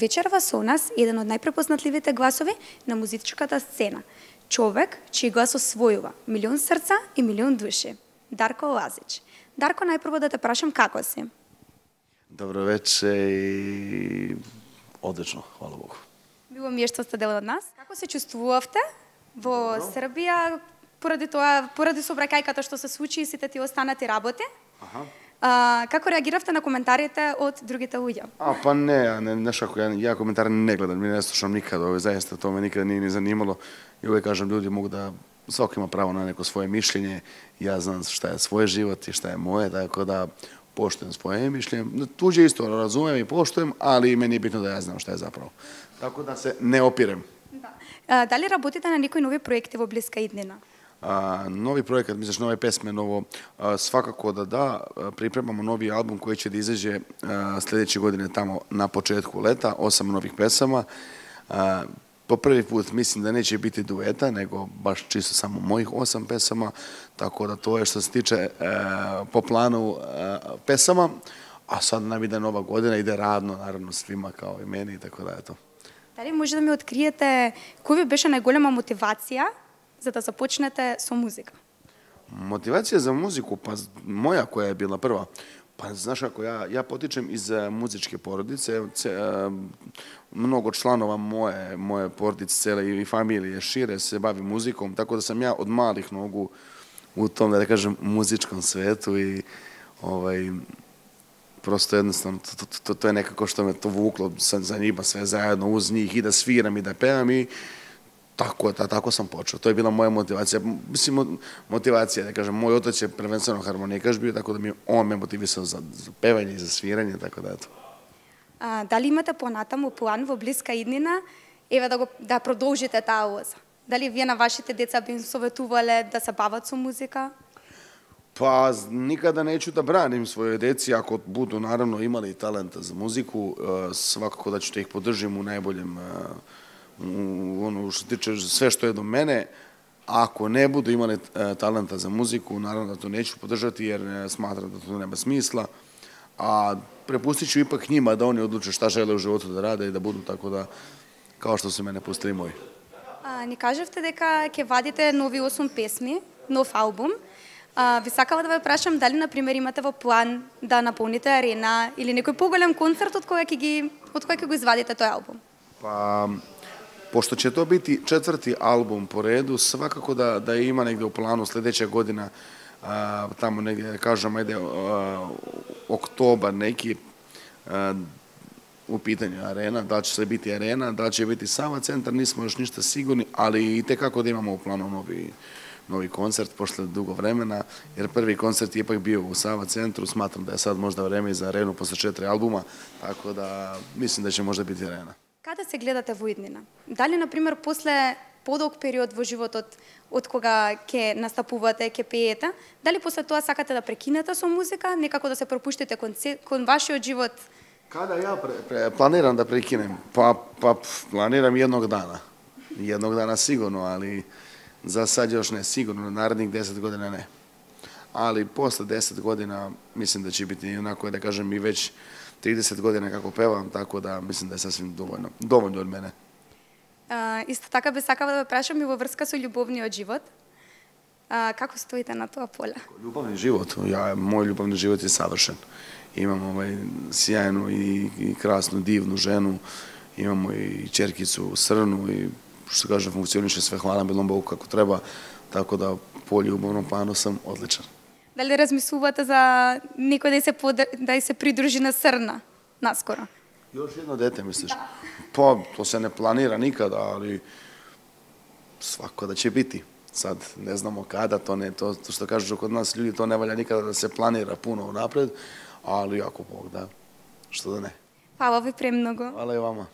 Вечерва со нас еден од најпрепознатливите гласови на музичката сцена. Човек чиј глас освојува милион срца и милион души. Дарко Лазич. Дарко, најпрво да те прашам како си? Добро вече и одлично, хвала Богу. Било ми е што сте дел од нас. Како се чувствувавте во Србија поради сообраќајката што се случи и сите ти останати работи? Како реагиравте на коментарите од другите луѓе? Па нешто ако ја коментари не гледам, не слушам никаде, заista тоа ме никаде не ни занимало. И увек кажам, луѓе могу да свако има право на неко свое мишлење. Ја знам шта е свој живот и шта е моје, така да поштуем своje мишлење. Туѓе исто разумем и поштуем, али мене е битно да ја знам шта е заправо. Така да се не опирем. Дали работите на некои нови проекти во блиска иднина? Нови проекат, мислиш, нове песме, ново, свакако да, припремамо нови албум кој ќе да излезе следеće године тамо на почетку лета, 8 нових песама. По први пут мислим да неće biti дуета, него баш чисто само мојих 8 песама, тако да тоа е што се тиче по плану песама, а сад нам иде нова година, иде радно, наравно свима као и мени, така да е то. Дали може да ми откриете кој ви беше најголема мотивација за да започнете со музика? Мотивација за музику, па моја која е била прва. Па знаеш како, ја потичем из музичке породице, много чланова моje породице, целе и фамилија шире се бави музиком, така да сам ја од малих ногу у том, да кажем, музичком свету и просто едноставно, тоа е некако што ме то вукло за нима све заедно уз njih и да свирам и да певам и Tako sam počeo. To je bila moja motivacija. Mislim, motivacija, da kažem, moj otac je prvenstveno harmonikaš bio, tako da on me motivisao za pevanje i za sviranje, tako da eto. Дали имате понатаму план во блиска иднина, еве да продолжите таа лоза? Дали вие на вашите деца би им советувале да се бават со музика? Pa nikada neću da branim svoje deci, ako budu naravno imali talenta za muziku, svakako da ću da ih podržim u najboljem ono što tiče sve što je do mene. Ako ne budu imali talenta za muziku, naravno da to neću podržati jer smatram da to nema smisla, a prepustit ću ipak njima da oni odluče šta žele u životu da rade i da budu tako da, kao što su mene pustili moji. Ни кажавте дека ќе вадите нови 8 песми, нов албум. Ви сакала да ве прашам дали, например, имате во план да наполните арена или некој поголем концерт од кој ќе го извадите тој албум? Pa, pošto će to biti 4. album po redu, svakako da ima negde u planu sledeća godina, tamo negde, kažem, ajde, oktobar neki, u pitanju arena, da li će se biti arena, da li će biti Sava centar, nismo još ništa sigurni, ali i tekako da imamo u planu novi koncert posle dugo vremena, jer prvi koncert je ipak bio u Sava centru, smatram da je sad možda vreme za arenu posle 4 albuma, tako da mislim da će možda biti arena. Каде се гледате во иднина? Дали, например, после подолг период во животот од кога ќе настапувате, ќе пеете, дали после тоа сакате да прекинете со музика, некако да се пропуштите кон вашиот живот? Kada ja planiram da prekinem? Pa planiram jednog dana. Jednog dana sigurno, ali za sad još ne sigurno, narednih 10 godina ne. Ali posle 10 godina mislim da će biti onako, da kažem, i već 30 godina kako pevam, tako da mislim da je sasvim dovoljno od mene. Исто така би сакала да ве прашам и во врска со љубовниот живот. Како стоите на тоа поле? Ljubavni život, moj ljubavni život je savršen. Imam sjajnu i krasnu, divnu ženu, imamo i ćerkicu Srnu i što kaže funkcioniše sve, hvala milom Bogu kako treba, tako da po ljubavnom planu sam odličan. Дали размислувате за некој да се придружи на Срна наскоро? Još jedno dete, misliš? Pa, to se ne planira nikada, ali svako da će biti. Sad, ne znamo kada, to što kažu kod nas ljudi, to ne valja nikada da se planira puno unapred, ali ako Bog da, što da ne. Hvala ви премногу. Hvala i vama.